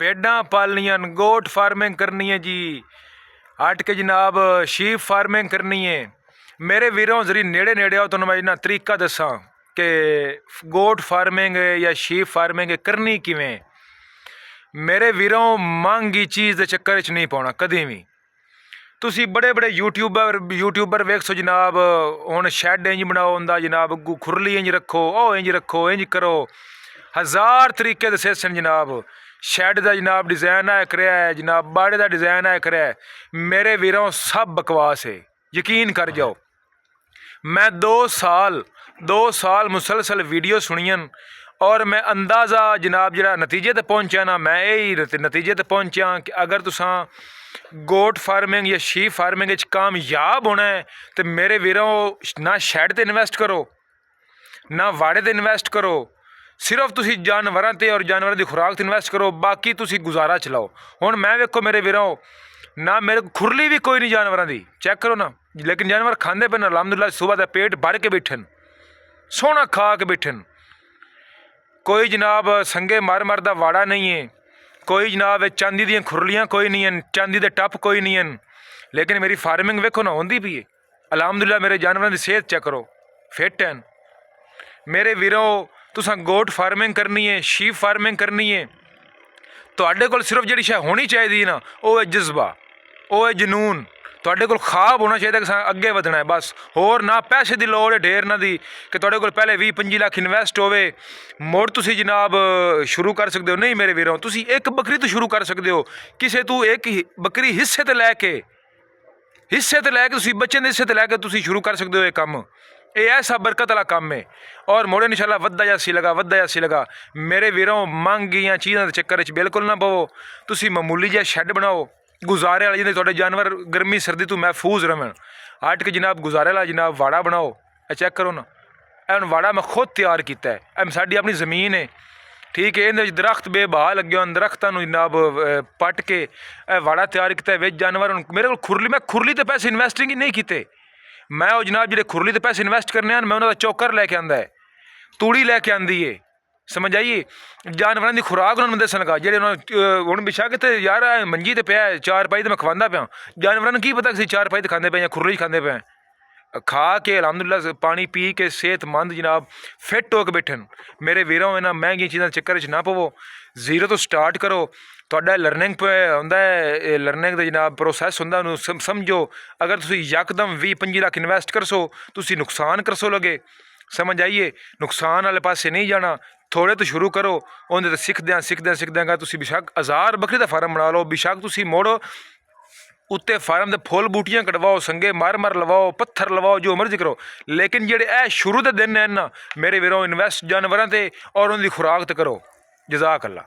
भेडां पालनियां, गोट farming करनी है जी, हट के जनाब शीप फार्मिंग करनी है। मेरे वीरों जरी नेड़े नेड़े आओ, तुहानूं मैं इन्ना तरीका दसां कि गोट फार्मिंग या शीप फार्मिंग करनी किवें। मेरे वीरों महंगी चीज़ के चक्कर च नहीं पाउणा कदी भी। तुसी बड़े बड़े यूट्यूबर वेख सो जनाब, हुण शैड इंज बनाओ उंदा जनाब, खुरली इंज रखो, इंज रखो, इंज करो, हज़ार तरीके दसे सन जनाब। शैड का जनाब डिज़ाइन है कराया है जनाब, बाड़े का डिज़ाइन है कराया है। मेरे वीरों सब बकवास है, यकीन कर जाओ। मैं 2 साल मुसलसल वीडियो सुनियन और मैं अंदाज़ा जनाब जरा नतीजे तक पहुँचा ना, मैं यही नतीजे तक पहुँचा कि अगर तुसां गोट फार्मिंग या शीप फार्मिंग कामयाब होना है तो मेरे वीरों ना शैड ते इन्वेस्ट करो, ना वाड़े ते इन्वेस्ट करो, सिर्फ तुसी जानवरों ते और जानवरों की खुराक ते इन्वेस्ट करो, बाकी तुसी गुजारा चलाओ। हुण मैं वेखो मेरे वीरों, ना मेरे खुरली भी कोई नहीं जानवरों की, चेक करो ना, लेकिन जानवर खाते पे अलहमदुलिल्लाह, सुबह का पेट भर के बैठन, सोहना खा के बैठन। कोई जनाब संगे मर का वाड़ा नहीं है, कोई जनाब चांदी दी खुरलियाँ कोई नहीं हैं, चांदी दे टप कोई नहीं हैं। लेकिन मेरी फार्मिंग वेखो ना होंदी भी है अलहमदुलिल्लाह। मेरे जानवरों की सेहत चेक करो, फिट हैं। मेरे वीरों तुसां गोट फार्मिंग करनी है, शीप फार्मिंग करनी है, तुहाडे कोल सिर्फ जिहड़ी शै होनी चाहिए ना, वो है जज्बा, वो है जनून। तुहाडे कोल ख्वाब होना चाहिए कि अगे वधना है बस। होर ना पैसे की लोड़ है ढेर ना दी कि तुहाडे कोल पहले 20-25 लाख इन्वेस्ट होवे मुड़ तुसी जनाब शुरू कर सकते हो। नहीं मेरे वीरों, तुसी एक बकरी तो शुरू कर सकते हो, किसी तू एक बकरी हिस्से ते लैके तुसी बच्चे के हिस्से ते लैके तुसी शुरू कर सकते हो। ये काम ये ऐसा बरकत वाला काम है और मुड़े इंशाल्लाह वधदा जासी लगा। मेरे वीरों महंगियां चीज़ों के चक्कर बिल्कुल ना पवो। तुसी मामूली जिहा शैड बनाओ गुजारे वाला, जिहदे तुहाडे जानवर गर्मी सर्दी तो महफूज रहन। हट के जनाब गुजारे वाला जनाब वाड़ा बनाओ। चेक करो ना, हुण वाड़ा मैं खुद तैयार किया है, साडी अपनी ज़मीन है, ठीक है। इहदे दरख्त बेबहा लगे होन, दरख्तों जनाब पट के वाड़ा तैयार किया है। जानवर मेरे को खुरली तो पैसे इन्वेस्टिंग ही नहीं किए। मैं वो जनाब जो खुरली तो पैसे इन्वेस्ट करने मैं उन्होंने चौकर लैके आंदा है, तूड़ी लैके आंदी है, समझ आइए। जानवरों की खुराक उन्होंने दसन लगा, जे हूँ बेशक तो यार मंजी तो पिया चार पाई तो मैं खवादा पाया, जानवरों की पता कि चार पाई तो खाते पे या खुरली खाते पे, खा के अलहमदुलिल्लाह पानी पी के सेहतमंद जनाब फिट होकर बैठन। मेरे वीरों इन्होंने महंगी चीज़ों के चक्कर ना पवो, जीरो तो स्टार्ट करो। तुहाडा लर्निंग होंदा है, लर्निंग का जनाब प्रोसैस होंदा, उन्होंने समझो। अगर तुसी यकदम 20-25 लाख इन्वेस्ट करसो तुसी नुकसान करसो लगे, समझ आइए। नुकसान वाले पासे नहीं जाना, थोड़े तो शुरू करो, उन्हें तो सिखद्या तुसी बेशक 1000 बकरी का फार्म बना लो, बेशक तुसी मोड़ो उत्ते फार्म के फुल बूटियां कटवाओ, संगे मर लवाओ, पत्थर लवाओ, जो मर्जी करो। लेकिन जेडे ए शुरू के दिन हैं ना मेरे वीरों, इन्वेस्ट जानवरों से और उनकी खुराक तो करो। जज़ाक अल्लाह।